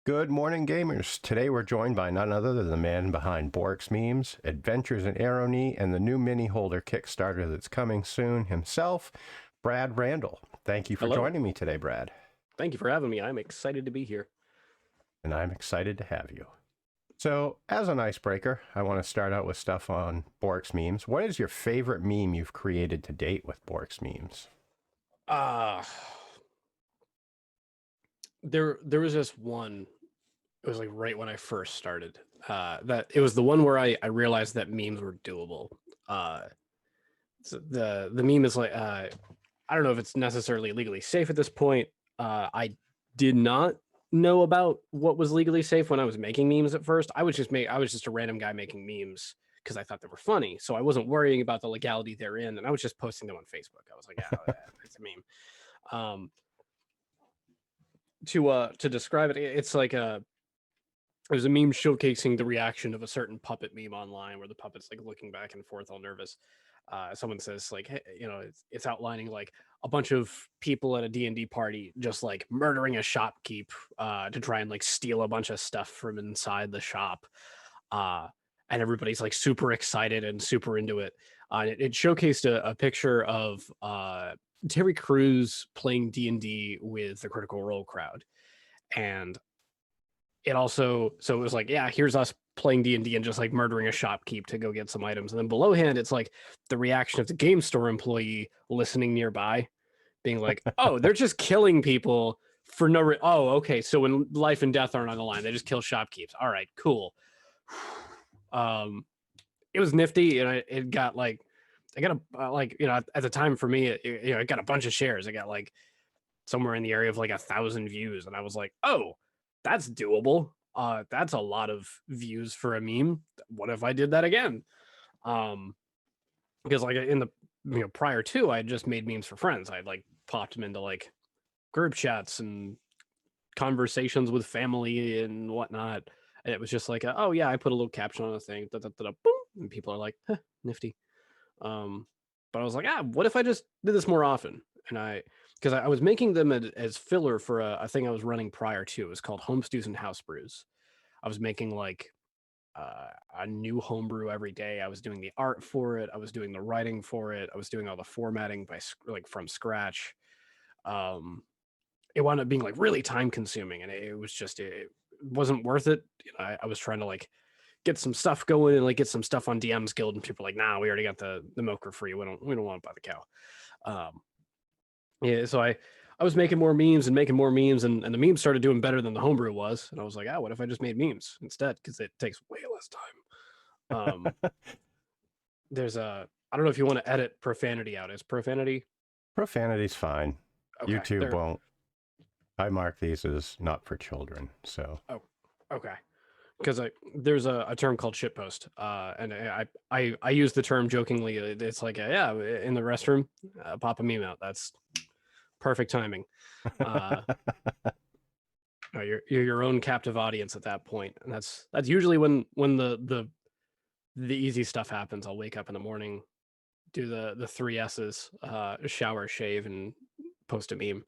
Good morning, gamers. Today we're joined by none other than the man behind Borks Memes, Adventures in Arrowknee, and the new Mini Holder Kickstarter that's coming soon himself, Brad Randall. Thank you for Hello. joining me today, Brad. Thank you for having me. I'm excited to be here. And I'm excited to have you. So, as an icebreaker, I want to start out with stuff on Borks Memes. What is your favorite meme you've created to date with Borks Memes? Uh there was this one. It was like right when I first started. That it was the one where I realized that memes were doable. Uh so the meme is like I don't know if it's necessarily legally safe at this point. I did not know about what was legally safe when I was making memes at first. I was just a random guy making memes because I thought they were funny. So I wasn't worrying about the legality therein, and I was just posting them on Facebook. I was like, yeah, it's a meme. Um, to describe it, it's like there's a meme showcasing the reaction of a certain puppet meme online where the puppet's like looking back and forth all nervous. Someone says like, hey, it's outlining like a bunch of people at a D&D party just like murdering a shopkeep to try and like steal a bunch of stuff from inside the shop. Uh, and everybody's like super excited and super into it. It showcased a picture of Terry Crews playing D&D with the Critical Role crowd. And it also, so it was like, yeah, here's us playing D&D and just like murdering a shopkeep to go get some items. And then below hand, it's like the reaction of the game store employee listening nearby, being like, oh, they're just killing people for no reason. Oh, okay. So when life and death aren't on the line, they just kill shopkeeps. All right, cool. It was nifty, and it got like, I got a like, at the time for me, it got a bunch of shares. I got like somewhere in the area of like 1,000 views, and I was like, oh, that's doable. That's a lot of views for a meme. What if I did that again? Um, because like in the prior to, I had just made memes for friends. I like popped them into like group chats and conversations with family and whatnot. And it was just like, oh yeah, I put a little caption on a thing, boom, and people are like, huh, nifty. But I was like, what if I just did this more often? And because I was making them as filler for a thing I was running prior to. It was called Home Stews and House Brews. I was making like a new homebrew every day. I was doing the art for it. I was doing the writing for it. I was doing all the formatting like from scratch. Um, it wound up being like really time consuming, and it was just it wasn't worth it. I was trying to like get some stuff going and like get some stuff on DM's Guild, and people are like, nah, we already got the milker free. We don't want to buy the cow. Um, yeah, so I was making more memes and making more memes, and the memes started doing better than the homebrew was. And I was like, what if I just made memes instead? Because it takes way less time. There's a I don't know if you want to edit profanity out. Is profanity Profanity's fine. okay? YouTube There. won't. I mark these as not for children, so. Oh, okay. Because there's a term called shitpost, and I use the term jokingly. It's like yeah, in the restroom, pop a meme out. That's perfect timing. Uh, you're your own captive audience at that point, and that's usually when the easy stuff happens. I'll wake up in the morning, do the three S's, shower, shave, and post a meme.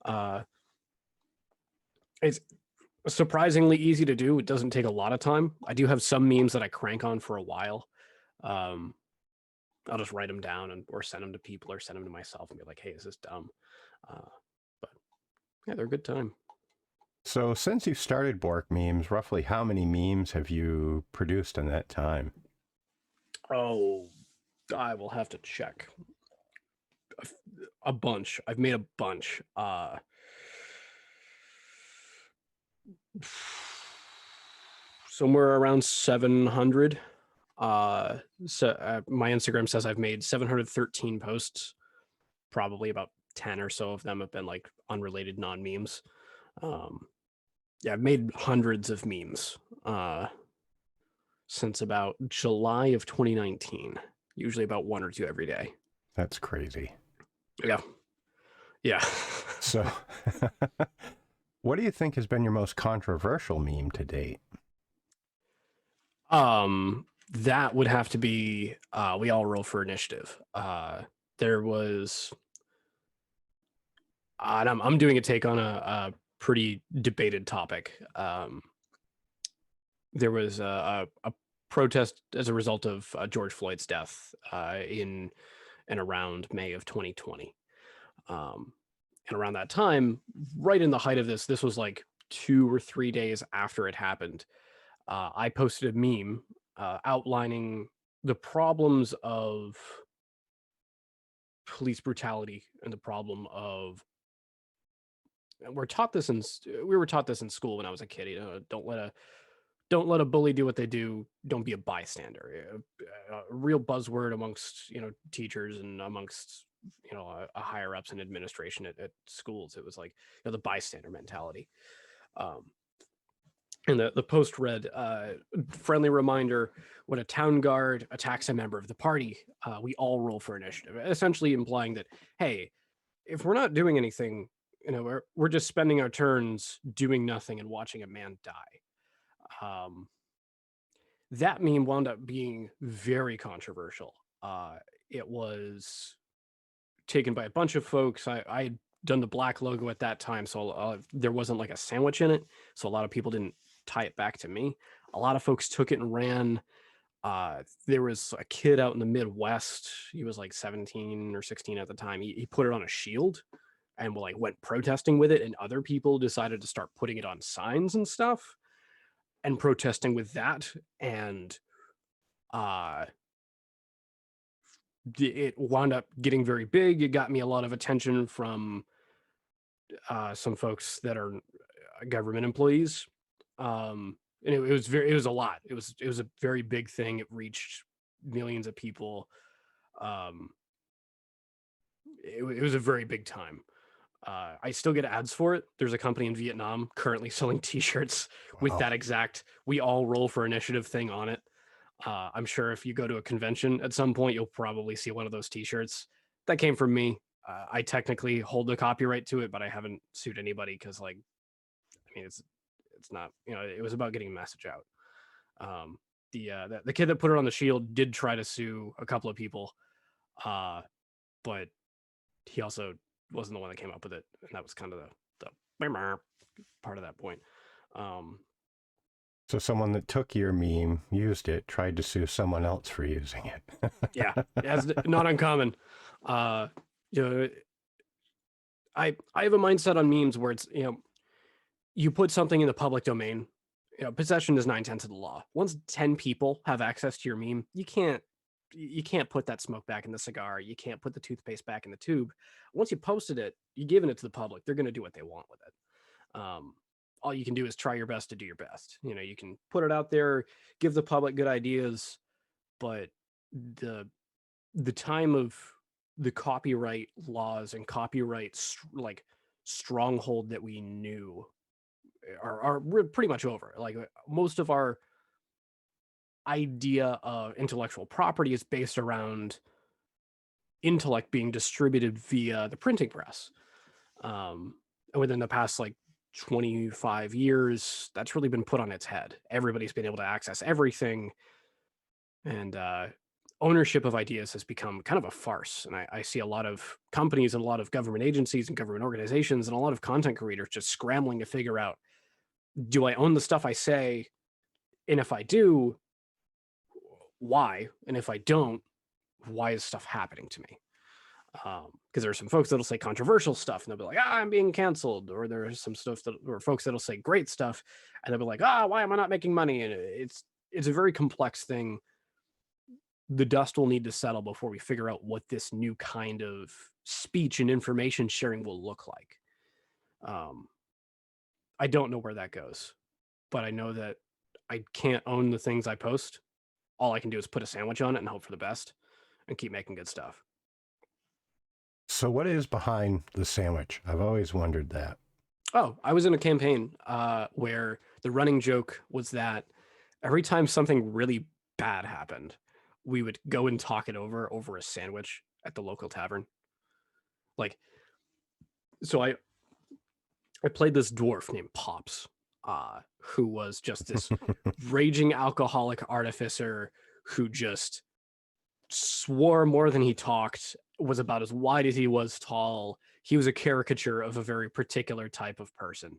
Uh, it's surprisingly easy to do. It doesn't take a lot of time. I do have some memes that I crank on for a while. Um, I'll just write them down or send them to people or send them to myself and be like, hey, is this dumb? But yeah, they're a good time. So, since you started Bork Memes, roughly how many memes have you produced in that time? Oh, I will have to check. A bunch. I've made a bunch. Somewhere around 700. My Instagram says I've made 713 posts. Probably about 10 or so of them have been like unrelated non-memes. Yeah, I've made hundreds of memes since about July of 2019. Usually about one or two every day. That's crazy. Yeah. Yeah. So, what do you think has been your most controversial meme to date? That would have to be we all roll for initiative. There was and I'm doing a take on pretty debated topic. There was a protest as a result of George Floyd's death in and around May of 2020. And around that time, right in the height of this was like 2 or 3 days after it happened. I posted a meme outlining the problems of police brutality and the problem of we were taught this in school when I was a kid. You know, don't let a bully do what they do. Don't be a bystander. A real buzzword amongst teachers and amongst higher ups in administration at schools. It was like the bystander mentality. And the post read, friendly reminder, when a town guard attacks a member of the party, we all roll for initiative, essentially implying that, hey, if we're not doing anything, we're just spending our turns doing nothing and watching a man die. That meme wound up being very controversial. It was taken by a bunch of folks. I had done the black logo at that time, so there wasn't like a sandwich in it, so a lot of people didn't tie it back to me. A lot of folks took it and ran. There was a kid out in the Midwest. He was like 17 or 16 at the time. He put it on a shield and went protesting with it, and other people decided to start putting it on signs and stuff and protesting with that. And it wound up getting very big. It got me a lot of attention from some folks that are government employees. And it was a lot. It was a very big thing. It reached millions of people. It was a very big time. I still get ads for it. There's a company in Vietnam currently selling t-shirts with that exact "we all roll for initiative" thing on it. I'm sure if you go to a convention at some point, you'll probably see one of those t-shirts. That came from me. I technically hold the copyright to it, but I haven't sued anybody because it's not, it was about getting a message out. The kid that put it on the shield did try to sue a couple of people, but he also wasn't the one that came up with it, and that was kind of the part of that point. So someone that took your meme, used it, tried to sue someone else for using it. Yeah, it's not uncommon. I have a mindset on memes where it's you put something in the public domain. Possession is 9/10 of the law. Once 10 people have access to your meme, you can't put that smoke back in the cigar. You can't put the toothpaste back in the tube. Once you posted it, you're giving it to the public. They're going to do what they want with it. All you can do is try your best to do your best. You can put it out there, give the public good ideas, but the time of the copyright laws and copyright stronghold that we knew are pretty much over. Like most of our idea of intellectual property is based around intellect being distributed via the printing press. And within the past 25 years, that's really been put on its head. Everybody's been able to access everything, and ownership of ideas has become kind of a farce. And I see a lot of companies and a lot of government agencies and government organizations and a lot of content creators just scrambling to figure out, do I own the stuff I say? And if I do, why? And if I don't, why is stuff happening to me? Because there are some folks that'll say controversial stuff and they'll be like, I'm being canceled. Or there's some stuff or folks that'll say great stuff and they'll be like, why am I not making money? And it's a very complex thing. The dust will need to settle before we figure out what this new kind of speech and information sharing will look like. I don't know where that goes, but I know that I can't own the things I post. All I can do is put a sandwich on it and hope for the best and keep making good stuff. So what is behind the sandwich? I've always wondered that. Oh, I was in a campaign where the running joke was that every time something really bad happened, we would go and talk it over a sandwich at the local tavern. So I played this dwarf named Pops, who was just this raging alcoholic artificer who just swore more than he talked was about as wide as he was tall. He was a caricature of a very particular type of person.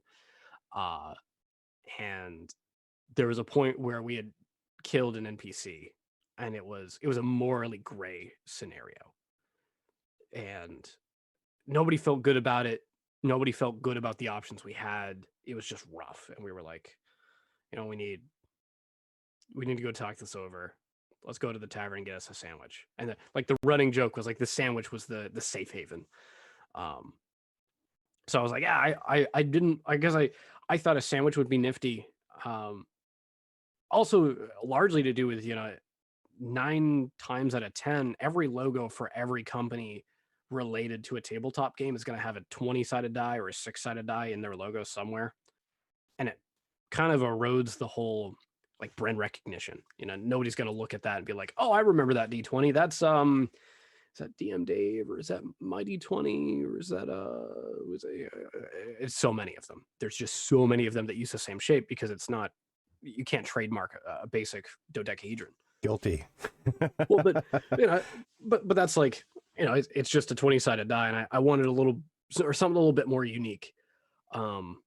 And there was a point where we had killed an NPC, and it was a morally gray scenario. And nobody felt good about it. Nobody felt good about the options we had. It was just rough. And we were like, we need to go talk this over. Let's go to the tavern and get us a sandwich. And the running joke was like the sandwich was the safe haven. So I was like, yeah, I thought a sandwich would be nifty. Also largely to do with, 9 times out of 10, every logo for every company related to a tabletop game is going to have a 20-sided die or a 6-sided die in their logo somewhere. And it kind of erodes the whole like brand recognition. Nobody's going to look at that and be like, oh, I remember that D20. That's is that DM Dave, or is that my D20, or is that it's so many of them. There's just so many of them that use the same shape because you can't trademark a basic dodecahedron. Guilty. Well, but but that's like, it's just a 20-sided die, and I wanted something a little bit more unique. And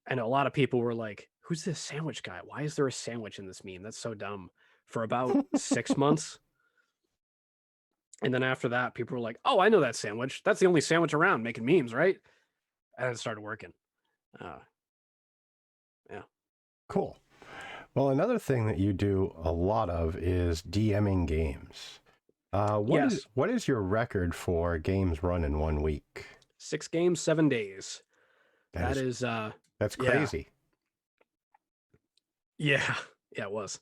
a lot of people were like, who's this sandwich guy? Why is there a sandwich in this meme? That's so dumb. For about 6 months. And then after that, people were like, oh, I know that sandwich. That's the only sandwich around making memes, right? And it started working. Yeah. Cool. Well, another thing that you do a lot of is DMing games. What is your record for games run in 1 week? 6 games, 7 days. That's crazy. Yeah, it was.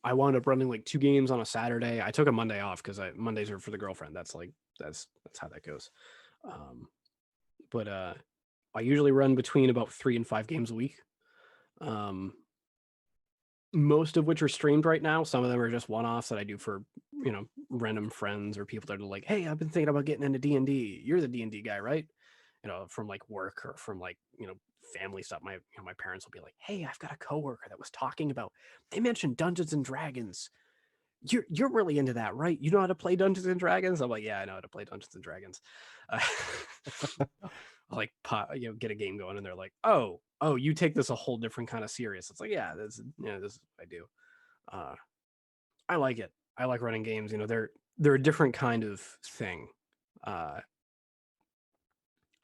I wound up running like 2 games on a Saturday. I took a Monday off because Mondays are for the girlfriend. That's how that goes. But I usually run between about 3 and 5 games a week. Most of which are streamed right now. Some of them are just one-offs that I do for, random friends or people that are like, hey, I've been thinking about getting into D&D. You're the D&D guy, right? From like work or from like, family stuff. My parents will be like, hey, I've got a coworker that was talking about, they mentioned Dungeons and Dragons. You're really into that, right? You know how to play Dungeons and Dragons? I'm like, yeah, I know how to play Dungeons and Dragons. I'll like get a game going, and they're like, oh, you take this a whole different kind of serious. It's like, yeah, this is what I do. I like it. I like running games. They're a different kind of thing.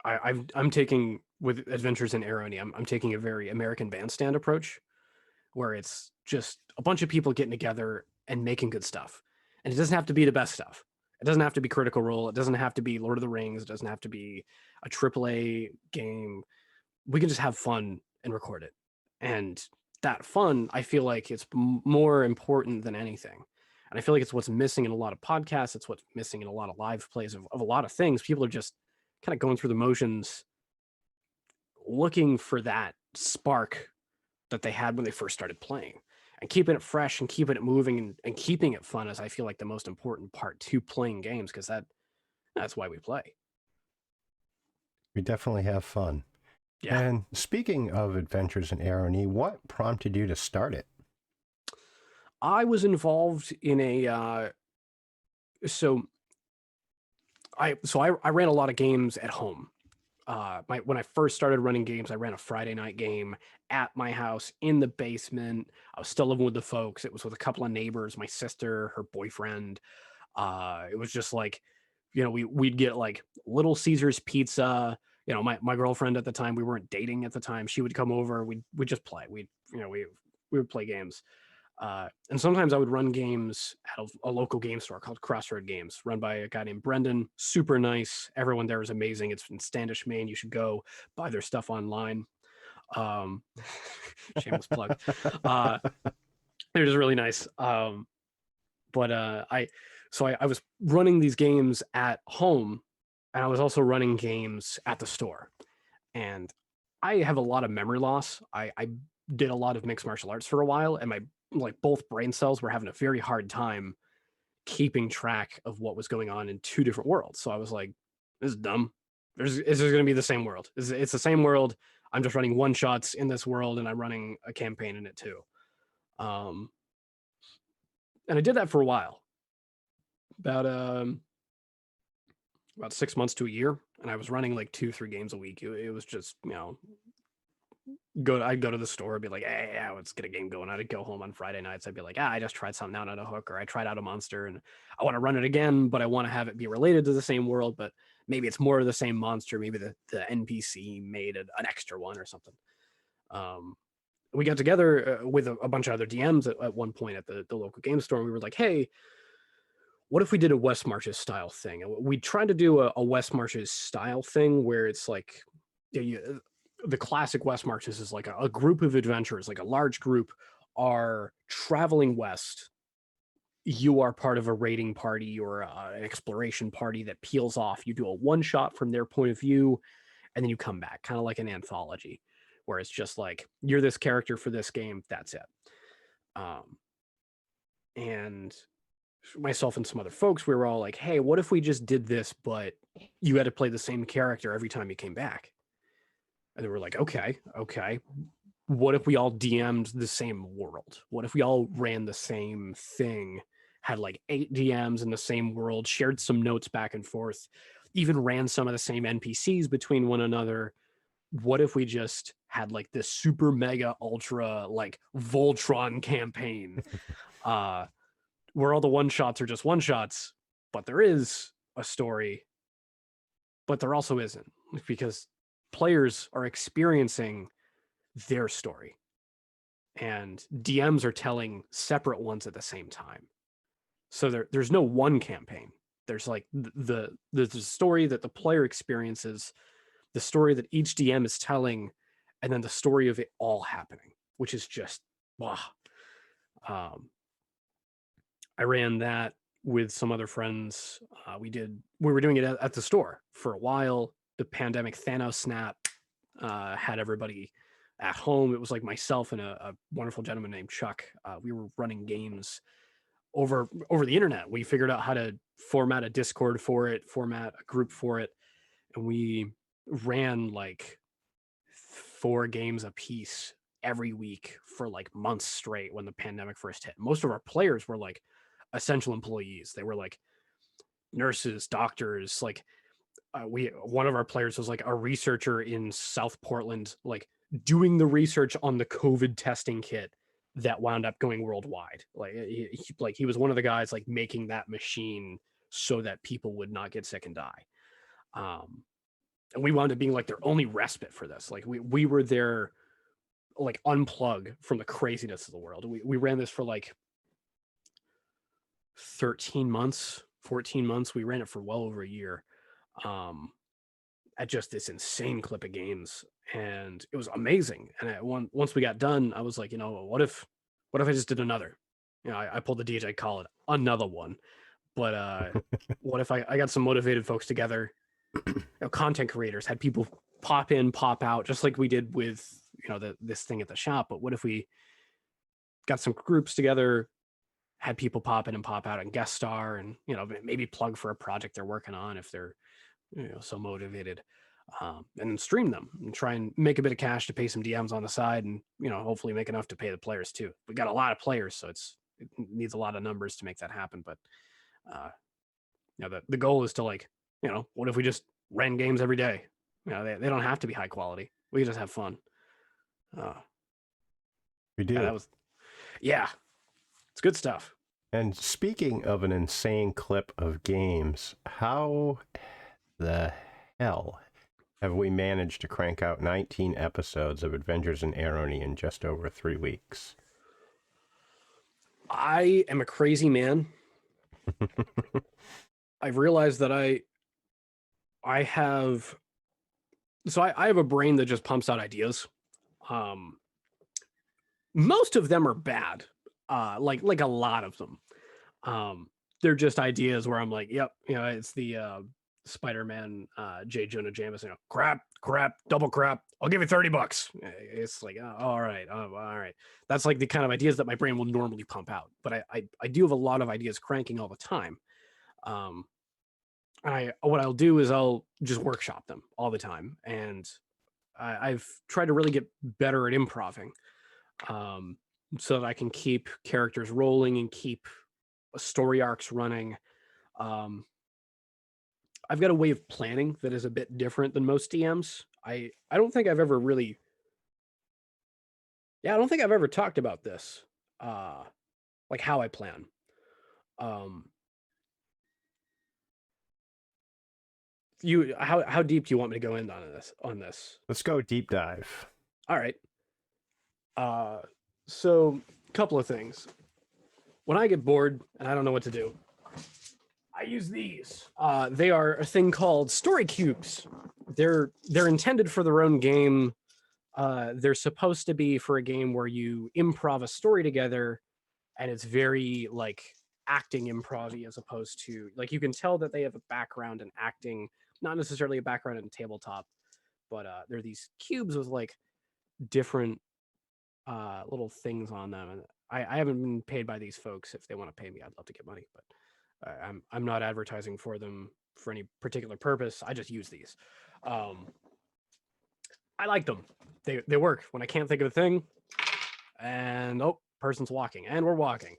I'm taking, with Adventures in Arrowknee, I'm taking a very American Bandstand approach, where it's just a bunch of people getting together and making good stuff. And it doesn't have to be the best stuff. It doesn't have to be Critical Role. It doesn't have to be Lord of the Rings. It doesn't have to be a AAA game. We can just have fun and record it. And that fun, I feel like it's more important than anything. And I feel like it's what's missing in a lot of podcasts. It's what's missing in a lot of live plays of a lot of things. People are just kind of going through the motions, looking for that spark that they had when they first started playing, and keeping it fresh and keeping it moving and keeping it fun is, I feel like, the most important part to playing games, because that's why we play. We definitely have fun. Yeah. And speaking of Adventures in Arrowknee, what prompted you to start it? I was involved in I ran a lot of games at home. When I first started running games, I ran a Friday night game at my house in the basement. I was still living with the folks. It was with a couple of neighbors, my sister, her boyfriend. It was just like, we'd get like Little Caesars pizza. My girlfriend at the time, we weren't dating at the time. She would come over. We'd just play. We would play games. And sometimes I would run games at a local game store called Crossroad Games, run by a guy named Brendan. Super nice. Everyone there is amazing. It's in Standish, Maine. You should go buy their stuff online. Shameless plug. They're just really nice. But I was running these games at home, and I was also running games at the store. And I have a lot of memory loss. I did a lot of mixed martial arts for a while, and my both brain cells were having a very hard time keeping track of what was going on in 2 different worlds. So I was like, this is dumb. It's just going to be the same world. It's the same world. I'm just running one shots in this world, and I'm running a campaign in it too. And I did that for a while, about 6 months to a year, and I was running like 2-3 games a week. It was just, I'd go to the store, be like, hey, yeah, let's get a game going. I'd go home on Friday nights. I'd be like, I just tried something out on a hook, or I tried out a monster and I want to run it again, but I want to have it be related to the same world, but maybe it's more of the same monster. Maybe the NPC made an extra one or something. We got together with a bunch of other DMs at one point at the local game store. And we were like, hey, what if we did a West Marches style thing? And we tried to do a West Marches style thing where it's like, the classic West Marches is like a group of adventurers, like a large group are traveling west. You are part of a raiding party or an exploration party that peels off. You do a one shot from their point of view, and then you come back, kind of like an anthology, where it's just like, you're this character for this game, that's it. And myself and some other folks, we were all like, hey, what if we just did this, but you had to play the same character every time you came back? And they were like, okay. What if we all DM'd the same world? What if we all ran the same thing, had like 8 DMs in the same world, shared some notes back and forth, even ran some of the same NPCs between one another? What if we just had like this super mega ultra like Voltron campaign where all the one shots are just one shots, but there is a story, but there also isn't, because players are experiencing their story and DMs are telling separate ones at the same time. So there's no one campaign. There's like the story that the player experiences, the story that each DM is telling, and then the story of it all happening, which is just wow. I ran that with some other friends. We were doing it at the store for a while. The pandemic Thanos snap had everybody at home. It was like myself and a wonderful gentleman named Chuck. We were running games over the internet. We figured out how to format a Discord for it, format a group for it, and we ran like 4 games a piece every week for like months straight when the pandemic first hit. Most of our players were like essential employees. They were like nurses, doctors, like one of our players was like a researcher in South Portland, like doing the research on the COVID testing kit that wound up going worldwide. Like he was one of the guys like making that machine so that people would not get sick and die. And we wound up being like their only respite for this. Like we were their like unplug from the craziness of the world. We ran this for like 13 months, 14 months. We ran it for well over a year. At just this insane clip of games, and it was amazing. And once we got done, I was like, what if I just did another? I pulled the DJ call it another one, but what if I got some motivated folks together, content creators, had people pop in, pop out, just like we did with this thing at the shop. But what if we got some groups together, had people pop in and pop out and guest star, and maybe plug for a project they're working on if they're so motivated, and then stream them and try and make a bit of cash to pay some DMs on the side, and hopefully make enough to pay the players too. We got a lot of players, so it needs a lot of numbers to make that happen. But the goal is to like, what if we just ran games every day? They don't have to be high quality. We can just have fun. We do. It's good stuff. And speaking of an insane clip of games, how the hell have we managed to crank out 19 episodes of Adventures in Arrowknee in just over 3 weeks? I am a crazy man. I've realized that I have a brain that just pumps out ideas. Most of them are bad. Like a lot of them. They're just ideas where I'm like, yep, it's the Spider-Man J. Jonah Jameson, crap, double crap, I'll give you $30. It's like, oh, all right. That's like the kind of ideas that my brain will normally pump out. But I do have a lot of ideas cranking all the time. What I'll do is I'll just workshop them all the time. And I've tried to really get better at improving, so that I can keep characters rolling and keep story arcs running. I've got a way of planning that is a bit different than most DMs. I don't think I've ever really, I don't think I've ever talked about this, like how I plan. Um, how deep do you want me to go in on this? Let's go deep dive. All right. So a couple of things. When I get bored and I don't know what to do, I use these. They are a thing called story cubes. They're intended for their own game. They're supposed to be for a game where you improv a story together, and it's very like acting improv-y as opposed to like you can tell that they have a background in acting, not necessarily a background in tabletop, but they're these cubes with like different little things on them. And I haven't been paid by these folks. If they want to pay me, I'd love to get money, but I'm not advertising for them for any particular purpose. I just use these. I like them. They work when I can't think of a thing. And oh, person's walking, and we're walking.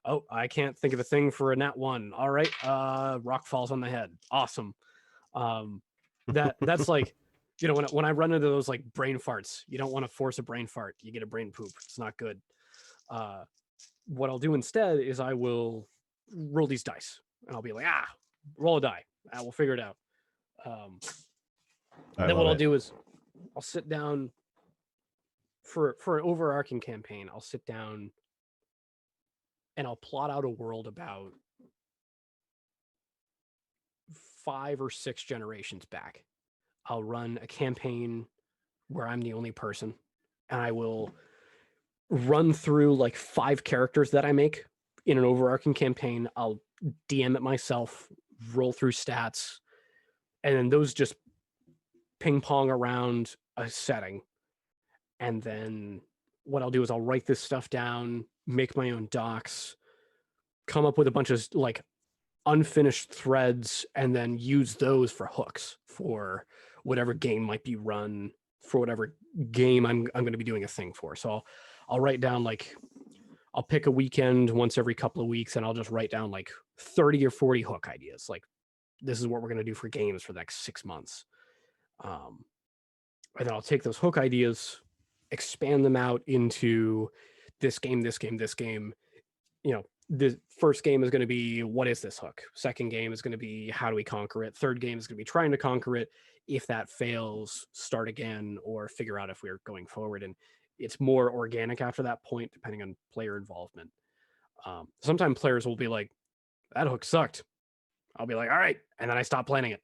Oh, I can't think of a thing for a nat 1. All right, rock falls on the head. Awesome. That's like, you know, when I run into those like brain farts, you don't want to force a brain fart. You get a brain poop. It's not good. What I'll do instead is I will roll these dice, and I'll be like, roll a die. We'll figure it out. Then what I'll do is I'll sit down for an overarching campaign. I'll sit down and I'll plot out a world about 5 or 6 generations back. I'll run a campaign where I'm the only person, and I will run through like 5 characters that I make in an overarching campaign. I'll DM it myself, roll through stats, and then those just ping pong around a setting. And then what I'll do is I'll write this stuff down, make my own docs, come up with a bunch of like unfinished threads, and then use those for hooks for whatever game might be run, for whatever game I'm going to be doing a thing for. So I'll write down like, I'll pick a weekend once every couple of weeks, and I'll just write down like 30 or 40 hook ideas. Like, this is what we're going to do for games for the next 6 months. And then I'll take those hook ideas, expand them out into this game. You know, the first game is going to be, what is this hook? Second game is going to be, how do we conquer it? Third game is going to be trying to conquer it. If that fails, start again or figure out if we're going forward. And it's more organic after that point, depending on player involvement. Sometimes players will be like, that hook sucked. I'll be like, all right. And then I stop planning it.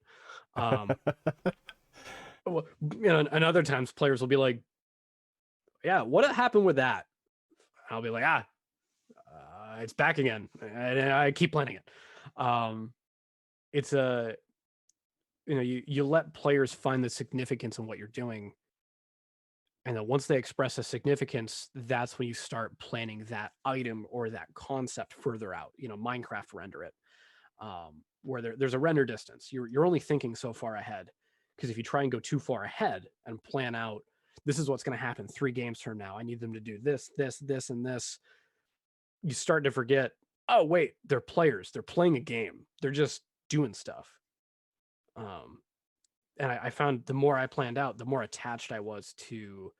You know, and other times players will be like, yeah, what happened with that? I'll be like, it's back again. And I keep planning it. It's a, you know, you let players find the significance in what you're doing. And then once they express a significance, that's when you start planning that item or that concept further out. You know, Minecraft render it, where there's a render distance. You're only thinking so far ahead, because if you try and go too far ahead and plan out, this is what's going to happen 3 games from now, I need them to do this, this, this, and this, you start to forget, oh, wait, they're players. They're playing a game. They're just doing stuff. And I found the more I planned out, the more attached I was to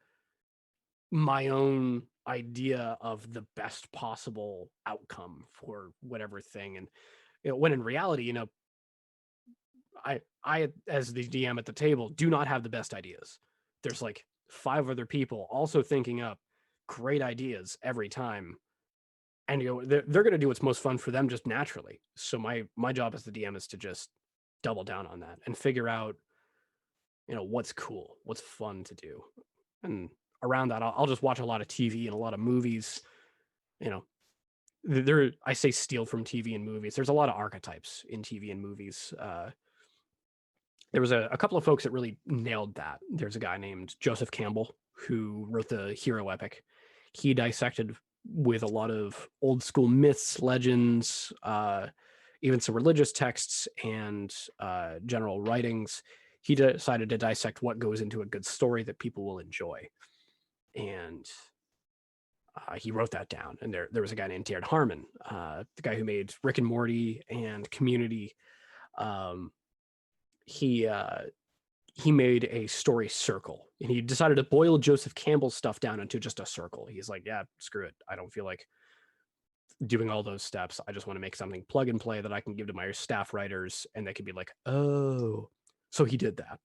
my own idea of the best possible outcome for whatever thing. And you know, when in reality, you know, I as the DM at the table do not have the best ideas. There's like 5 other people also thinking up great ideas every time. And you know, they're going to do what's most fun for them just naturally. So my job as the DM is to just double down on that and figure out, you know, what's cool, what's fun to do. And around that, I'll just watch a lot of TV and a lot of movies. You know, I say steal from TV and movies. There's a lot of archetypes in TV and movies. There was a couple of folks that really nailed that. There's a guy named Joseph Campbell who wrote the hero epic. He dissected with a lot of old school myths, legends, even some religious texts and general writings. He decided to dissect what goes into a good story that people will enjoy. And He wrote that down, and there was a guy named Jared Harmon, the guy who made Rick and Morty and Community. He made a story circle, and he decided to boil Joseph Campbell's stuff down into just a circle. He's like, yeah, screw it. I don't feel like doing all those steps. I just want to make something plug and play that I can give to my staff writers, and they can be like, oh. So he did that.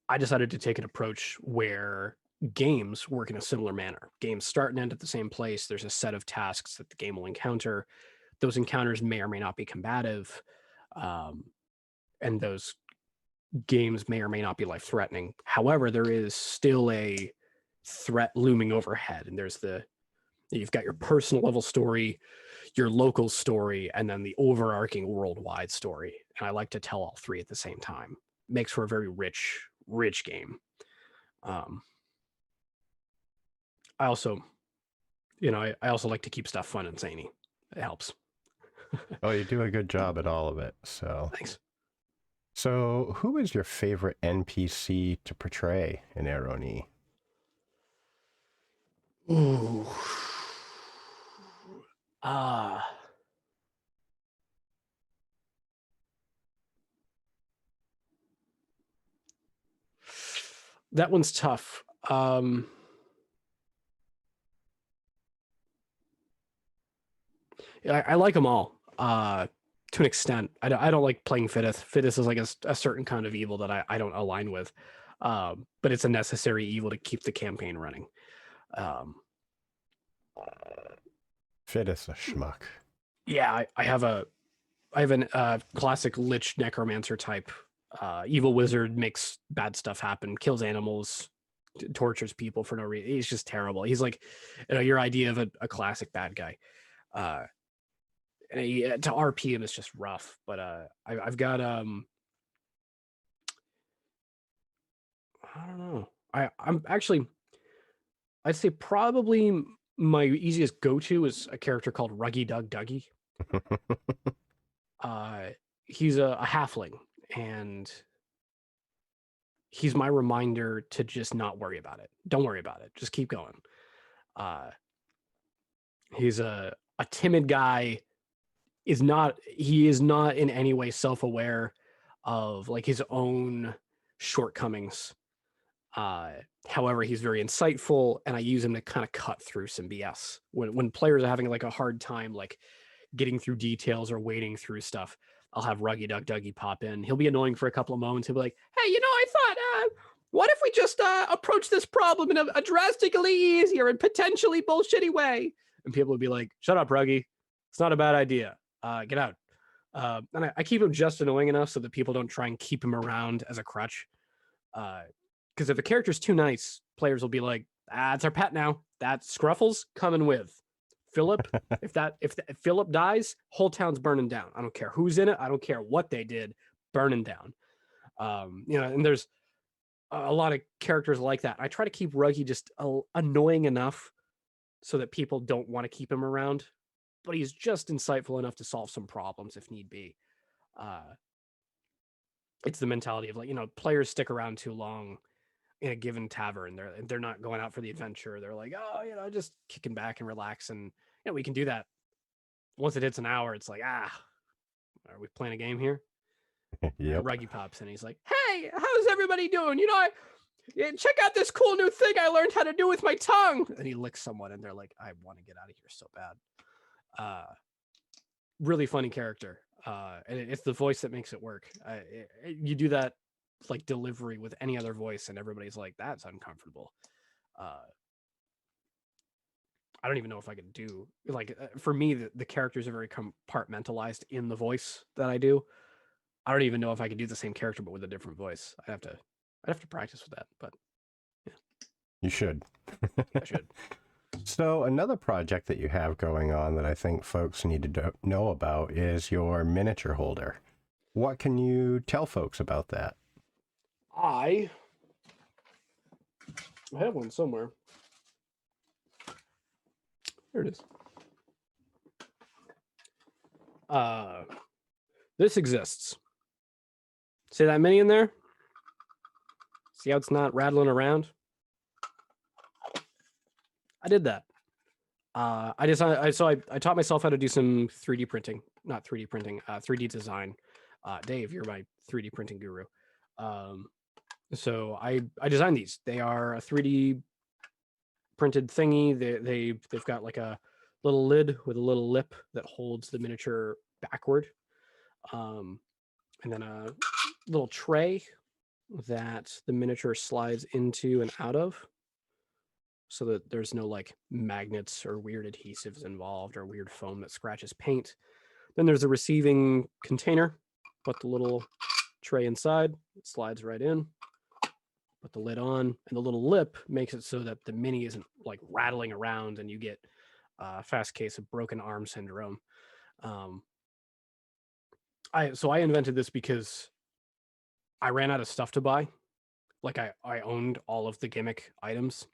I decided to take an approach where games work in a similar manner. Games start and end at the same place. There's a set of tasks that the game will encounter. Those encounters may or may not be combative. And those games may or may not be life-threatening. However, there is still a threat looming overhead. And you've got your personal level story, your local story, and then the overarching worldwide story. And I like to tell all three at the same time. Makes for a very rich game. I also like to keep stuff fun and zany. It helps. Oh, you do a good job at all of it. So Thanks. So who is your favorite NPC to portray in Arrowknee? Ooh. That one's tough. I like them all to an extent. I don't like playing Fittith. Fittith is like a certain kind of evil that I don't align with, but it's a necessary evil to keep the campaign running. Fittith's a schmuck. Yeah, I have an classic Lich Necromancer type. Evil wizard, makes bad stuff happen, kills animals, tortures people for no reason. He's just terrible. He's like, your idea of a classic bad guy. And to RP him is just rough. But I've got I don't know. I'm actually, I'd say probably my easiest go-to is a character called Ruggy Dug Duggy. He's a halfling, and he's my reminder to just not worry about it. Don't worry about it. Just keep going. He's a timid guy. He is not in any way self-aware of like his own shortcomings. However, he's very insightful, and I use him to kind of cut through some BS when players are having like a hard time like getting through details or wading through stuff. I'll have Ruggy Duck Dougie pop in. He'll be annoying for a couple of moments. He'll be like, hey, I thought, what if we just approach this problem in a drastically easier and potentially bullshitty way? And people would be like, shut up, Ruggy. It's not a bad idea. Get out. And I keep him just annoying enough so that people don't try and keep him around as a crutch. Because if a character's too nice, players will be like, it's our pet now. That Scruffle's coming with. Philip, if Philip dies, whole town's burning down. I don't care who's in it. I don't care what they did, burning down. And there's a lot of characters like that. I try to keep Ruggy just annoying enough so that people don't want to keep him around, but he's just insightful enough to solve some problems if need be. It's the mentality of like, players stick around too long in a given tavern. They're not going out for the adventure. They're like, just kicking back and relax. And we can do that. Once it hits an hour, it's like, are we playing a game here? Yep. Ruggy pops in. He's like, hey, how's everybody doing? Check out this cool new thing I learned how to do with my tongue. And he licks someone, and they're like, I want to get out of here so bad. Really funny character. And it's the voice that makes it work. You do that like delivery with any other voice, and everybody's like, that's uncomfortable. I don't even know if I could do like for me the characters are very compartmentalized in the voice that I do. I don't even know if I could do the same character but with a different voice. I'd have to practice with that, but yeah. You should. I should. So another project that you have going on that I think folks need to know about is your miniature holder. What can you tell folks about that? I have one somewhere. There it is. This exists. See that mini in there? See how it's not rattling around? I did that. I taught myself how to do some 3D printing, not 3D printing, 3D design. Dave, you're my 3D printing guru. So I designed these. They are a 3D printed thingy. They've got like a little lid with a little lip that holds the miniature backward, and then a little tray that the miniature slides into and out of, so that there's no like magnets or weird adhesives involved or weird foam that scratches paint. Then there's a receiving container. Put the little tray inside, it slides right in. Put the lid on, and the little lip makes it so that the mini isn't like rattling around and you get a fast case of broken arm syndrome. I invented this because I ran out of stuff to buy. Like I owned all of the gimmick items,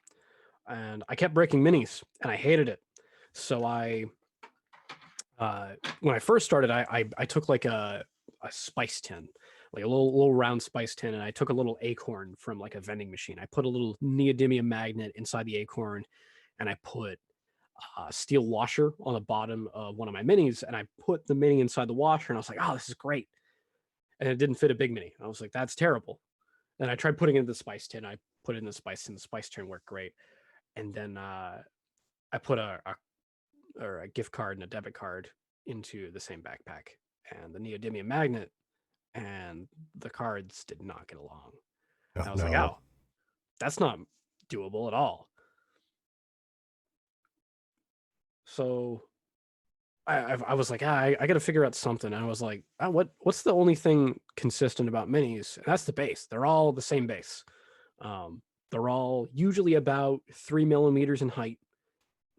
and I kept breaking minis, and I hated it. So when I first started, I took like a spice tin, like a little round spice tin, and I took a little acorn from like a vending machine. I put a little neodymium magnet inside the acorn, and I put a steel washer on the bottom of one of my minis, and I put the mini inside the washer, and I was like, oh, this is great. And it didn't fit a big mini. I was like, that's terrible. And I tried putting it in the spice tin. I put it in the spice tin. The spice tin worked great. And then I put a gift card and a debit card into the same backpack, and the neodymium magnet and the cards did not get along. Oh, I was like, oh, that's not doable at all. So I was like, I got to figure out something. And I was like, what's the only thing consistent about minis? And that's the base. They're all the same base. They're all usually about 3 millimeters in height.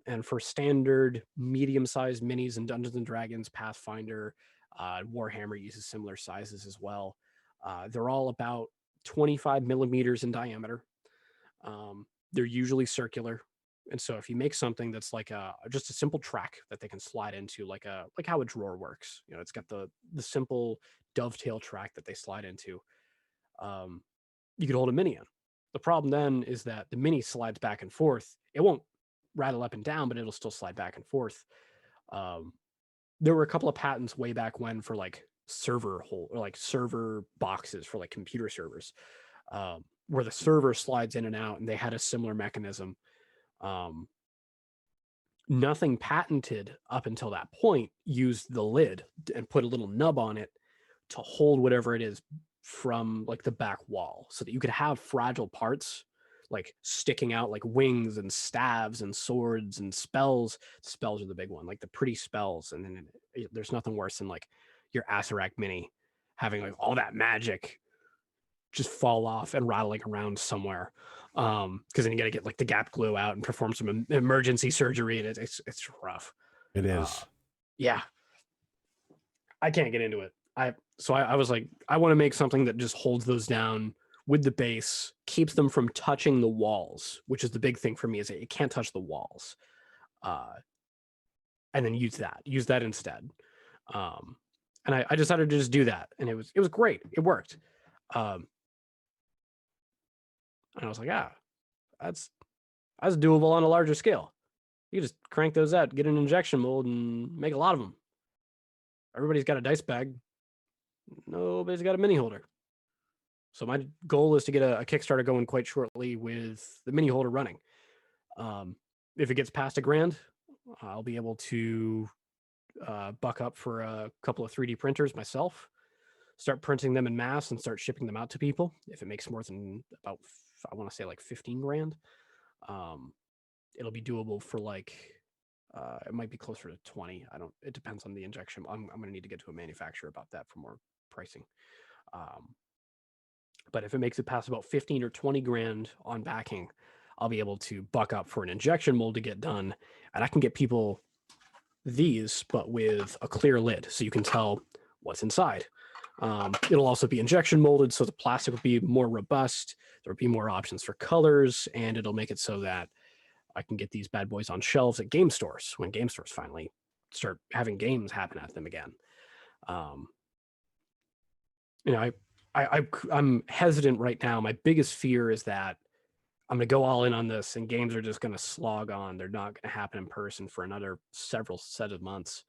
And for standard medium-sized minis in Dungeons and Dragons, Pathfinder, Warhammer uses similar sizes as well. They're all about 25 millimeters in diameter. They're usually circular. And so if you make something that's like just a simple track that they can slide into, like how a drawer works, it's got the simple dovetail track that they slide into, you could hold a mini in. The problem then is that the mini slides back and forth. It won't rattle up and down, but it'll still slide back and forth. There were a couple of patents way back when for like server boxes for like computer servers, where the server slides in and out, and they had a similar mechanism. Nothing patented up until that point used the lid and put a little nub on it to hold whatever it is from like the back wall, so that you could have fragile parts like sticking out, like wings and staves and swords and spells. Spells are the big one, like the pretty spells. And then there's nothing worse than like your Acerak mini having like all that magic just fall off and rattling around somewhere. Because then you got to get like the gap glue out and perform some emergency surgery, and it's rough. It is. Yeah, I can't get into it. I was like, I want to make something that just holds those down with the base, keeps them from touching the walls, which is the big thing for me, is it can't touch the walls. And then use that instead. And I decided to just do that, and it was great. It worked. And I was like, that's doable on a larger scale. You just crank those out, get an injection mold, and make a lot of them. Everybody's got a dice bag. Nobody's got a mini holder. So my goal is to get a Kickstarter going quite shortly with the mini holder running. If it gets past $1,000, I'll be able to buck up for a couple of 3D printers myself, start printing them in mass, and start shipping them out to people. If it makes more than about, I want to say like 15 grand, it'll be doable for like, it might be closer to 20. It depends on the injection. I'm going to need to get to a manufacturer about that for more pricing. But if it makes it past about 15 or 20 grand on backing, I'll be able to buck up for an injection mold to get done. And I can get people these, but with a clear lid, so you can tell what's inside. It'll also be injection molded, so the plastic will be more robust. There'll be more options for colors, and it'll make it so that I can get these bad boys on shelves at game stores when game stores finally start having games happen at them again. I'm hesitant right now. My biggest fear is that I'm gonna go all in on this, and games are just gonna slog on. They're not gonna happen in person for another several set of months,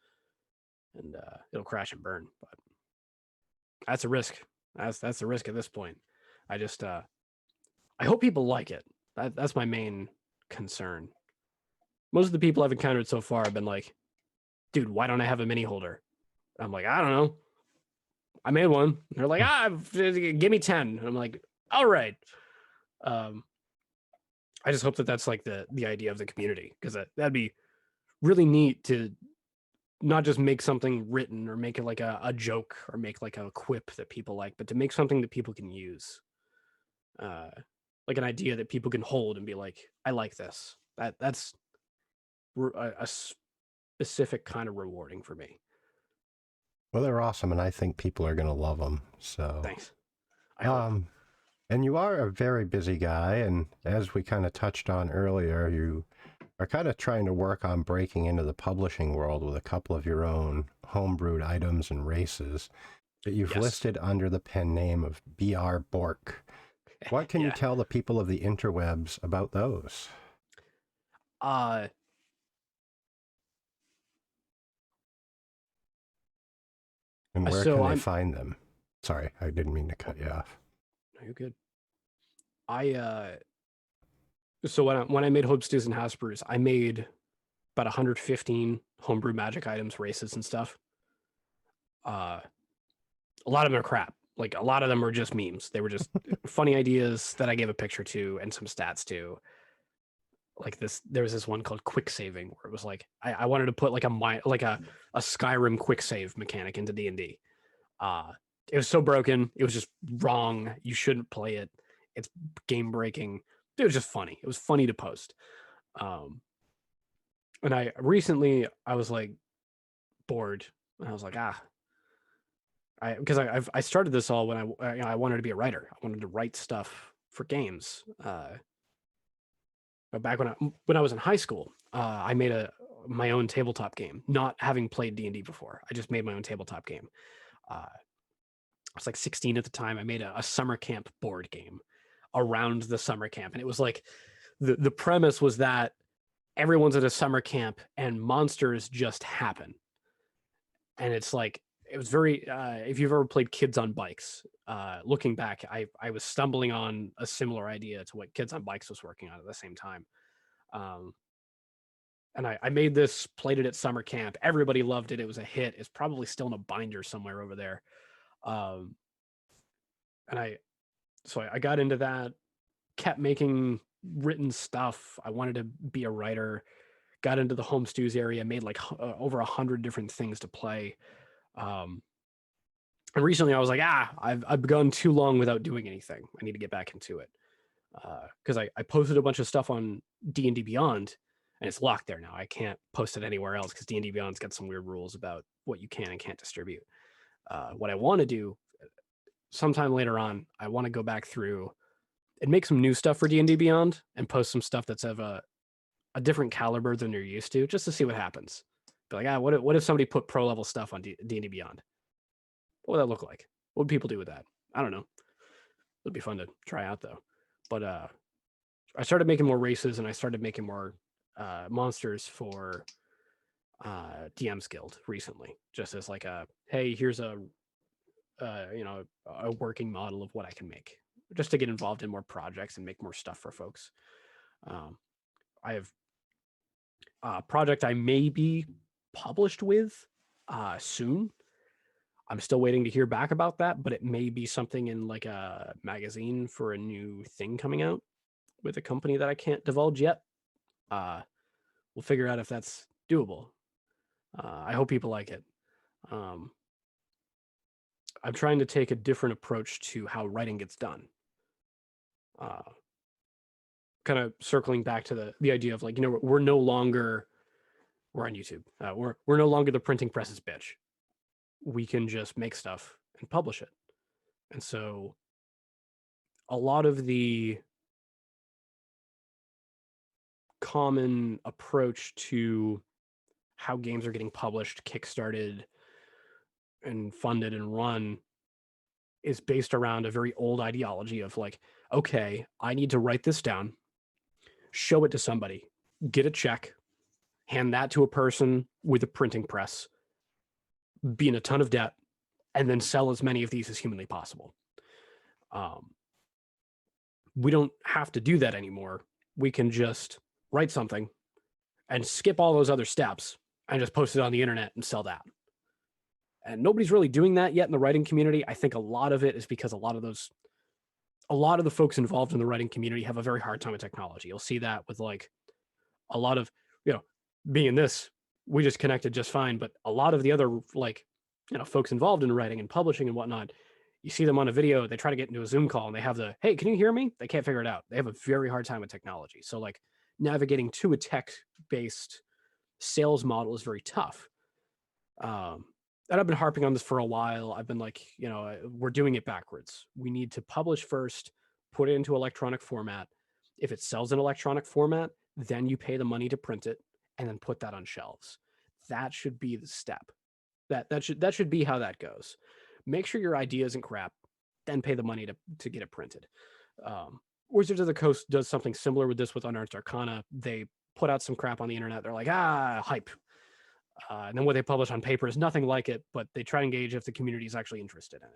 and it'll crash and burn. But that's a risk. That's the risk at this point. I just I hope people like it. That's my main concern. Most of the people I've encountered so far have been like, "Dude, why don't I have a mini holder?" I'm like, "I don't know. I made one." And they're like, "Give me 10." And I'm like, "All right." I just hope that that's like the idea of the community, because that'd be really neat to not just make something written or make it like a joke or make like a quip that people like, but to make something that people can use, uh, like an idea that people can hold and be like, I like this. That's a specific kind of rewarding for me. Well, they're awesome, and I think people are going to love them. So, Thanks. I hope. And you are a very busy guy, and as we kind of touched on earlier, you are kind of trying to work on breaking into the publishing world with a couple of your own homebrewed items and races that you've Yes. listed under the pen name of BR Bork. What can you Yeah. tell the people of the interwebs about those? And where So can they I'm find them? Sorry, I didn't mean to cut you off. no, you're good. So when I made Hope Stews and House Brews, I made about 115 homebrew magic items, races and stuff. A lot of them are crap. Like, a lot of them were just memes. They were just funny ideas that I gave a picture to and some stats to. Like this, there was this one called quick saving, where it was like I wanted to put like a Skyrim quick save mechanic into D&D. It was so broken. It was just wrong. You shouldn't play it. It's game breaking. It was just funny. It was funny to post. And I recently I was like bored, and I was like, because I started this all when I wanted to be a writer. I wanted to write stuff for games. But back when I was in high school, I made my own tabletop game, not having played D&D before. I just made my own tabletop game. I was like 16 at the time. I made a summer camp board game around the summer camp, and it was like the premise was that everyone's at a summer camp and monsters just happen. And it's like, it was very if you've ever played Kids on Bikes, looking back, I was stumbling on a similar idea to what Kids on Bikes was working on at the same time. And I made this, played it at summer camp. Everybody loved it. It was a hit. It's probably still in a binder somewhere over there. Um, and I got into that, kept making written stuff. I wanted to be a writer, got into the home stews area, made like over 100 different things to play. And recently I was like, I've gone too long without doing anything. I need to get back into it. Because I posted a bunch of stuff on D&D Beyond, and it's locked there now. I can't post it anywhere else because D&D Beyond's got some weird rules about what you can and can't distribute. What I want to do sometime later on, I want to go back through and make some new stuff for D&D Beyond and post some stuff that's of a different caliber than you're used to, just to see what happens. Be like, what if somebody put pro level stuff on D&D Beyond? What would that look like? What would people do with that? I don't know. It'd be fun to try out though. But I started making more races, and I started making more monsters for DM's Guild recently, just as like hey, here's a working model of what I can make, just to get involved in more projects and make more stuff for folks. I have a project I may be published with soon. I'm still waiting to hear back about that, but it may be something in like a magazine for a new thing coming out with a company that I can't divulge yet. We'll figure out if that's doable. I hope people like it. I'm trying to take a different approach to how writing gets done. Kind of circling back to the idea of like, we're no longer, we're on YouTube. We're no longer the printing presses bitch. We can just make stuff and publish it. And so a lot of the common approach to how games are getting published, kickstarted, and funded and run is based around a very old ideology of like, okay, I need to write this down. show it to somebody, get a check, hand that to a person with a printing press, be in a ton of debt, and then sell as many of these as humanly possible. We don't have to do that anymore. We can just write something and skip all those other steps and just post it on the internet and sell that. And nobody's really doing that yet in the writing community. I think a lot of it is because a lot of the folks involved in the writing community have a very hard time with technology. You'll see that with like a lot of, being this, we just connected just fine. But a lot of the other folks involved in writing and publishing and whatnot, you see them on a video, they try to get into a Zoom call and they have hey, can you hear me? They can't figure it out. They have a very hard time with technology. So like navigating to a tech-based sales model is very tough. And I've been harping on this for a while. I've been like, we're doing it backwards. We need to publish first, put it into electronic format. If it sells in electronic format, then you pay the money to print it and then put that on shelves. That should be the step. That should be how that goes. Make sure your idea isn't crap, then pay the money to get it printed. Wizards of the Coast does something similar with this with Unearthed Arcana. They put out some crap on the internet. They're like, hype. And then what they publish on paper is nothing like it, but they try to engage if the community is actually interested in it.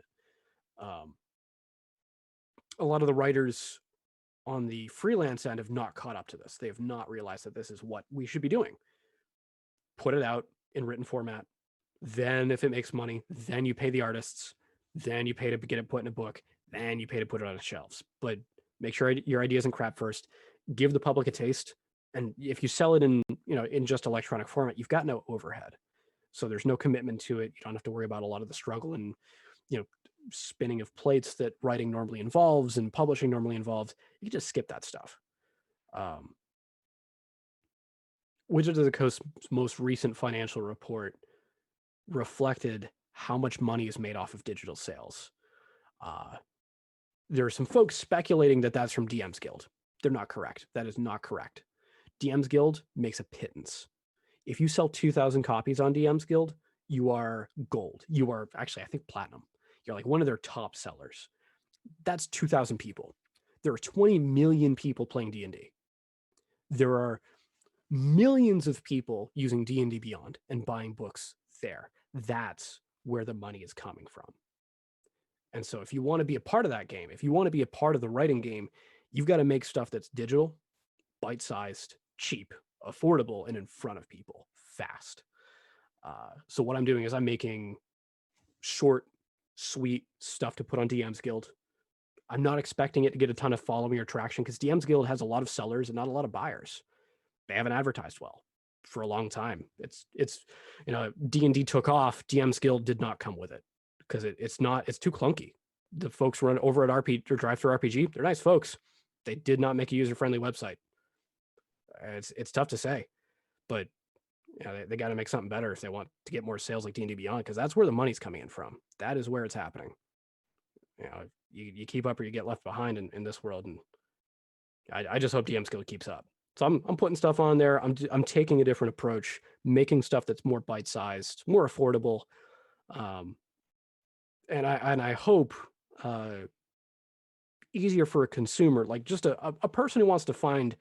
A lot of the writers on the freelance end have not caught up to this. They have not realized that this is what we should be doing. Put it out in written format. Then if it makes money, then you pay the artists, then you pay to get it put in a book, then you pay to put it on the shelves. But make sure your idea isn't crap first. Give the public a taste. And if you sell it in just electronic format, you've got no overhead. So there's no commitment to it. You don't have to worry about a lot of the struggle and, spinning of plates that writing normally involves and publishing normally involves. You can just skip that stuff. Wizards of the Coast's most recent financial report reflected how much money is made off of digital sales. There are some folks speculating that that's from DM's Guild. They're not correct. That is not correct. DM's Guild makes a pittance. If you sell 2,000 copies on DM's Guild, you are gold. You are actually, I think, platinum. You're like one of their top sellers. That's 2,000 people. There are 20 million people playing D&D. There are millions of people using D&D Beyond and buying books there. That's where the money is coming from. And so if you want to be a part of that game, if you want to be a part of the writing game, you've got to make stuff that's digital, bite-sized, cheap, affordable, and in front of people fast. So what I'm doing is I'm making short, sweet stuff to put on DM's Guild. I'm not expecting it to get a ton of following or traction because DM's Guild has a lot of sellers and not a lot of buyers. They haven't advertised well for a long time. It's D&D took off. DM's Guild did not come with it because it's too clunky. The folks run over at RPG or Drive Through RPG. They're nice folks. They did not make a user-friendly website. It's tough to say, but they got to make something better if they want to get more sales like D&D Beyond, because that's where the money's coming in from. That is where it's happening. You keep up or you get left behind in this world, and I just hope DM's Guild keeps up. So I'm putting stuff on there. I'm taking a different approach, making stuff that's more bite-sized, more affordable, and I hope easier for a consumer, like just a person who wants to find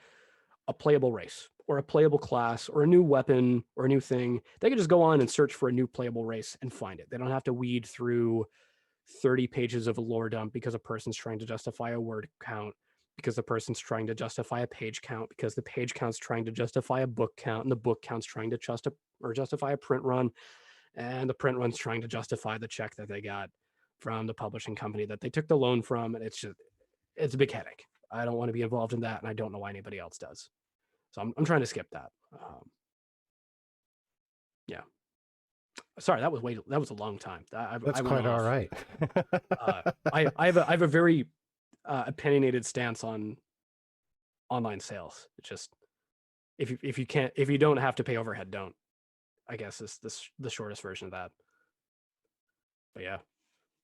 a playable race or a playable class or a new weapon or a new thing. They can just go on and search for a new playable race and find it. They don't have to weed through 30 pages of a lore dump because a person's trying to justify a word count, because the person's trying to justify a page count, because the page count's trying to justify a book count, and the book count's trying to justify a print run, and the print run's trying to justify the check that they got from the publishing company that they took the loan from. And it's a big headache. I don't want to be involved in that, and I don't know why anybody else does. So I'm trying to skip that. Yeah. Sorry, that was a long time. That's quite all right. I have a very opinionated stance on online sales. It's just if you don't have to pay overhead, don't. I guess is the shortest version of that. But yeah.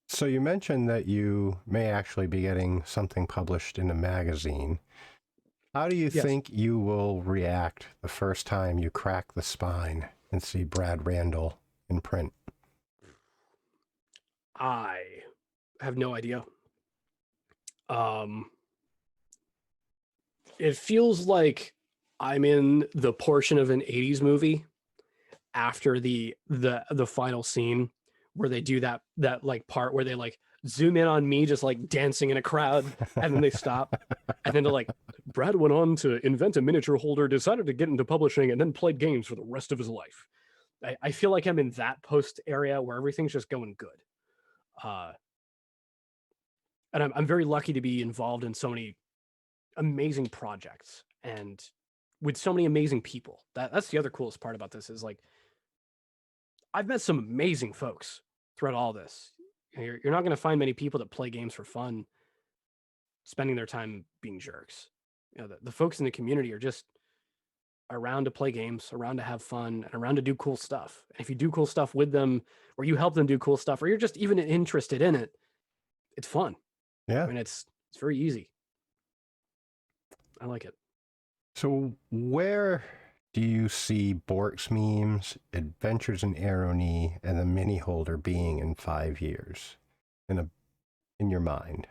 So you mentioned that you may actually be getting something published in a magazine. How do you think you will react the first time you crack the spine and see Brad Randall in print? I have no idea. It feels like I'm in the portion of an 80s movie after the final scene where they do that like part where they like zoom in on me just like dancing in a crowd and then they stop and then they're like, Brad went on to invent a miniature holder, decided to get into publishing, and then played games for the rest of his life. I feel like I'm in that post area where everything's just going good. Uh, and I'm very lucky to be involved in so many amazing projects and with so many amazing people. That's the other coolest part about this is like I've met some amazing folks throughout all this. You're not going to find many people that play games for fun, spending their time being jerks. The folks in the community are just around to play games, around to have fun, and around to do cool stuff. And if you do cool stuff with them, or you help them do cool stuff, or you're just even interested in it, it's fun. Yeah. I mean, it's very easy. I like it. So where do you see Borks Memes, Adventures in Arrowknee, and the Mini Holder being in 5 years in your mind?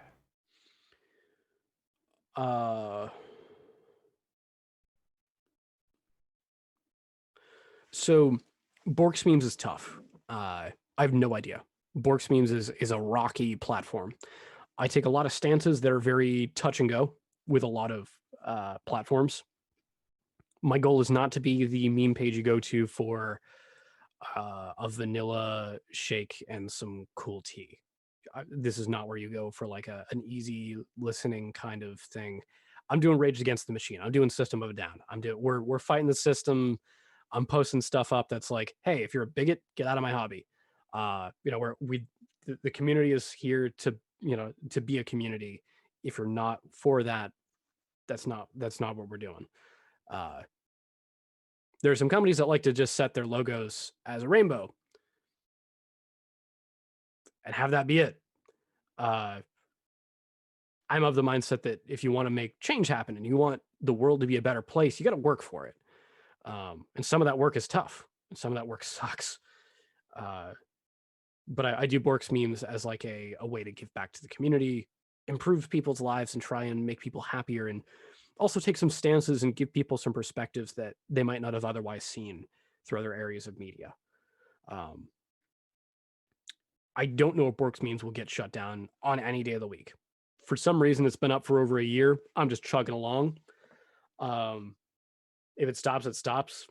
So Borks Memes is tough. I have no idea. Borks Memes is a rocky platform. I take a lot of stances that are very touch and go with a lot of platforms. My goal is not to be the meme page you go to for a vanilla shake and some cool tea. This is not where you go for like an easy listening kind of thing. I'm doing Rage Against the Machine. I'm doing System of a Down. We're fighting the system. I'm posting stuff up that's like, hey, if you're a bigot, get out of my hobby. Where the community is here to to be a community. If you're not for that, that's not what we're doing. There are some companies that like to just set their logos as a rainbow and have that be it. I'm of the mindset that if you want to make change happen and you want the world to be a better place, you got to work for it. And some of that work is tough and some of that work sucks. But I do Borks Memes as like a way to give back to the community, improve people's lives and try and make people happier, and also take some stances and give people some perspectives that they might not have otherwise seen through other areas of media. I don't know if Borks Memes will get shut down on any day of the week. For some reason, it's been up for over a year. I'm just chugging along. If it stops, it stops.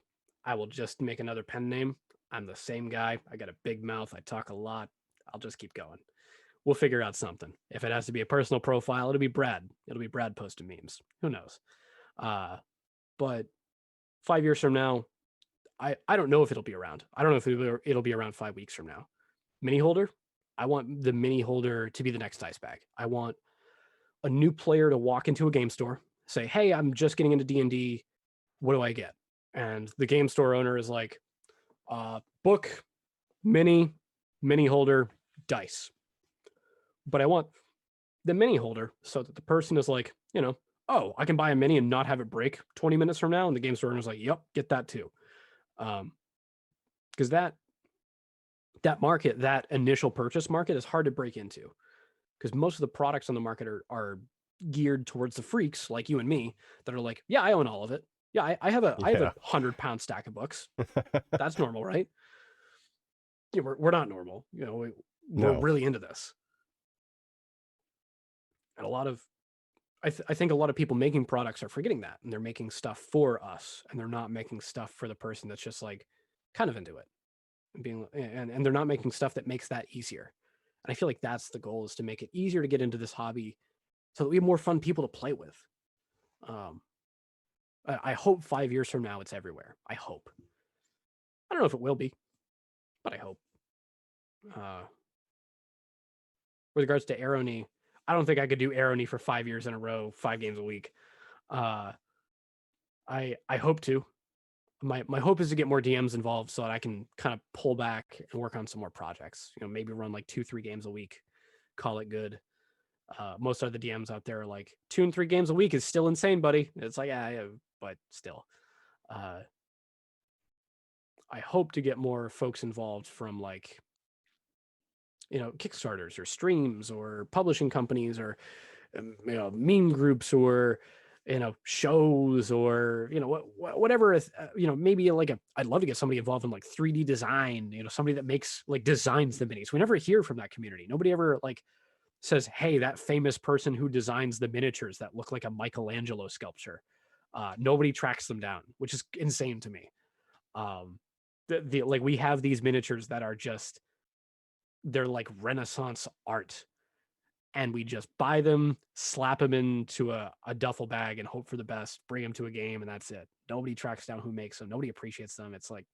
I will just make another pen name. I'm the same guy. I got a big mouth. I talk a lot. I'll just keep going. We'll figure out something. If it has to be a personal profile, it'll be Brad. It'll be Brad posting memes. Who knows? But 5 years from now, I don't know if it'll be around. I don't know if it'll be around 5 weeks from now. Mini holder, I want the mini holder to be the next ice bag. I want a new player to walk into a game store, say, hey, I'm just getting into D&D. What do I get? And the game store owner is like, book, mini holder, dice. But I want the mini holder so that the person is like, oh, I can buy a mini and not have it break 20 minutes from now. And the game store owner is like, yep, get that too. Because that market, that initial purchase market, is hard to break into, because most of the products on the market are geared towards the freaks like you and me that are like, yeah, I own all of it. Yeah, I have a 100-pound stack of books. That's normal, right? Yeah, we're not normal. We're really into this. And I think a lot of people making products are forgetting that, and they're making stuff for us, and they're not making stuff for the person that's just like kind of into it, and they're not making stuff that makes that easier. And I feel like that's the goal, is to make it easier to get into this hobby so that we have more fun people to play with. I hope 5 years from now it's everywhere. I hope. I don't know if it will be, but I hope. With regards to Arrowknee, I don't think I could do Arrowknee for 5 years in a row, 5 games a week. I hope to. My hope is to get more DMs involved so that I can kind of pull back and work on some more projects. Maybe run like 2-3 games a week, call it good. Most of the DMs out there are like 2 and 3 games a week is still insane, buddy. It's like, yeah, but still. I hope to get more folks involved from like, Kickstarters or streams or publishing companies or meme groups or shows or, whatever, maybe like I'd love to get somebody involved in like 3D design, somebody that makes like designs the minis. We never hear from that community. Nobody ever like says, hey, that famous person who designs the miniatures that look like a Michelangelo sculpture. Nobody tracks them down, which is insane to me. Like we have these miniatures that are just, they're like Renaissance art, and we just buy them, slap them into a duffel bag and hope for the best, bring them to a game, and that's it. Nobody tracks down who makes them. Nobody appreciates them. It's like,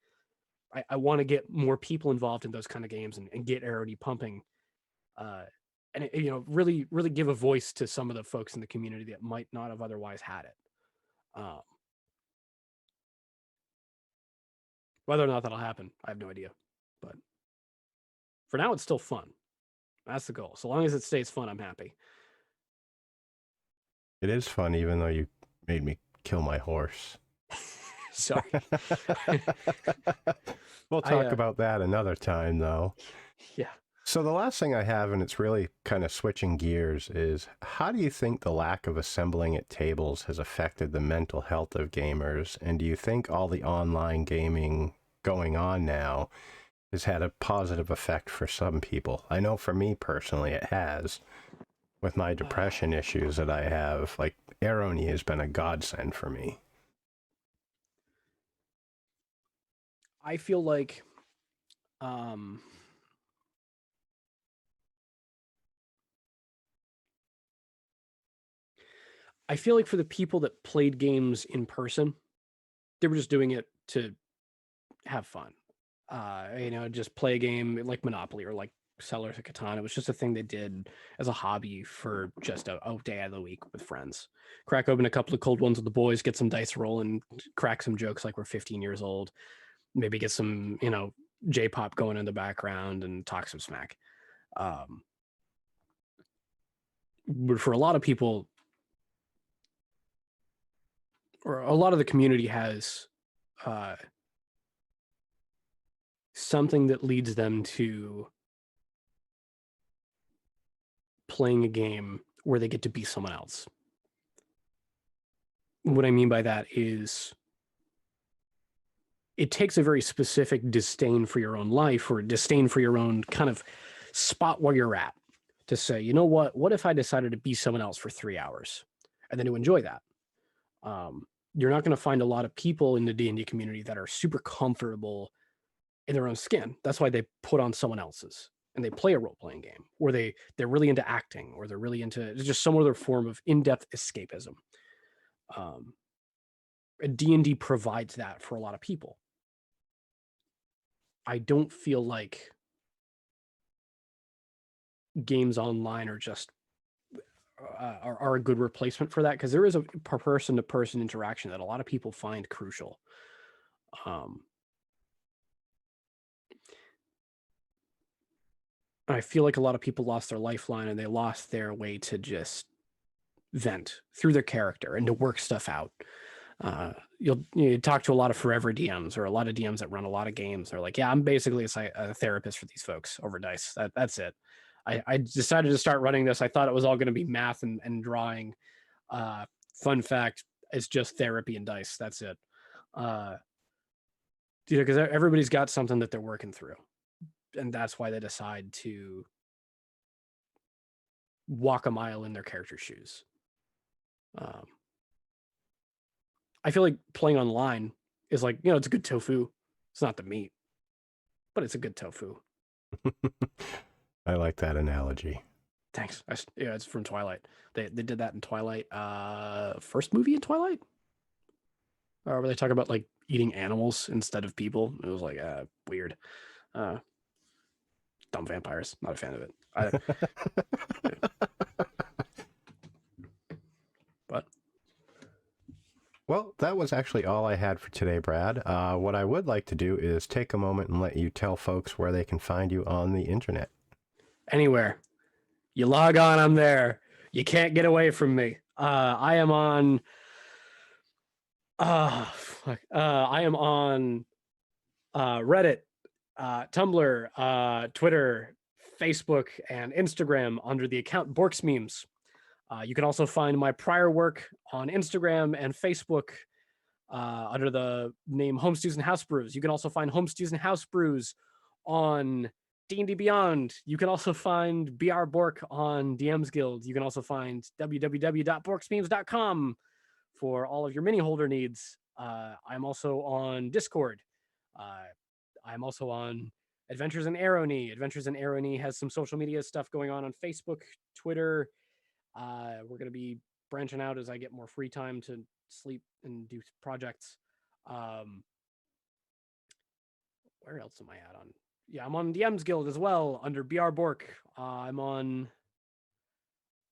I want to get more people involved in those kind of games and get Arrowknee pumping. And really, really give a voice to some of the folks in the community that might not have otherwise had it. Whether or not that'll happen, I have no idea. But for now, it's still fun. That's the goal. So long as it stays fun, I'm happy. It is fun, even though you made me kill my horse. Sorry. We'll talk about that another time, though. Yeah. So the last thing I have, and it's really kind of switching gears, is how do you think the lack of assembling at tables has affected the mental health of gamers? And do you think all the online gaming going on now has had a positive effect for some people? I know for me personally it has. With my depression issues that I have, like, Arrowknee has been a godsend for me. I feel like for the people that played games in person, they were just doing it to have fun. Just play a game like Monopoly or like Settlers of Catan. It was just a thing they did as a hobby for just a day of the week with friends. Crack open a couple of cold ones with the boys, get some dice rolling, crack some jokes like we're 15 years old, maybe get some, J-pop going in the background and talk some smack. But for a lot of people, or a lot of the community has something that leads them to playing a game where they get to be someone else. What I mean by that is it takes a very specific disdain for your own life or disdain for your own kind of spot where you're at to say, you know what if I decided to be someone else for 3 hours and then to enjoy that? You're not going to find a lot of people in the D&D community that are super comfortable in their own skin. That's why they put on someone else's and they play a role-playing game, or they're really into acting, or they're really into just some other form of in-depth escapism. D&D provides that for a lot of people. I don't feel like games online are just are a good replacement for that, because there is a person-to-person interaction that a lot of people find crucial. I feel like a lot of people lost their lifeline and they lost their way to just vent through their character and to work stuff out. You talk to a lot of forever DMs or a lot of DMs that run a lot of games. They're like, yeah, I'm basically a therapist for these folks over dice. That's it. I decided to start running this. I thought it was all going to be math and drawing. Fun fact, it's just therapy and dice. That's it. Because everybody's got something that they're working through. And that's why they decide to walk a mile in their character's shoes. I feel like playing online is like, it's a good tofu. It's not the meat, but it's a good tofu. I like that analogy. Thanks. It's from Twilight. They did that in Twilight. First movie in Twilight? Or where they talk about like eating animals instead of people. It was like weird. Dumb vampires. Not a fan of it. But well, that was actually all I had for today, Brad. What I would like to do is take a moment and let you tell folks where they can find you on the internet. Anywhere. You log on, I'm there. You can't get away from me. I am on I am on Reddit, Tumblr, Twitter, Facebook, and Instagram under the account Borks Memes. You can also find my prior work on Instagram and Facebook under the name Home Stews and House Brews. You can also find Home Stews and House Brews on D&D Beyond. You can also find BR Bork on DM's Guild. You can also find www.borksmemes.com for all of your mini holder needs. I'm also on Discord. I'm also on Adventures in Arrowknee. Adventures in Arrowknee has some social media stuff going on Facebook, Twitter. We're going to be branching out as I get more free time to sleep and do projects. Where else am I at on? Yeah, I'm on DM's Guild as well under BR Bork. I'm on.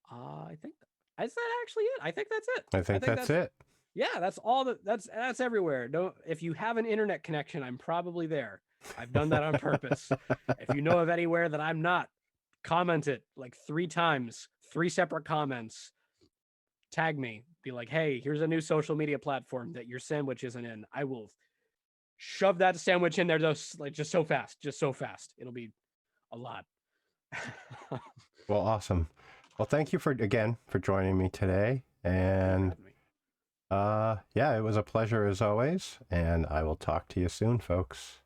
I think is that actually it? I think that's it. I think that's it. Yeah, that's all that's everywhere. If you have an internet connection, I'm probably there. I've done that on purpose. If you know of anywhere that I'm not, comment it like 3 times, 3 separate comments. Tag me, be like, hey, here's a new social media platform that your sandwich isn't in. I will shove that sandwich in there just so fast. It'll be a lot. Well, awesome. Well, thank you for joining me today. And yeah, it was a pleasure as always. And I will talk to you soon, folks.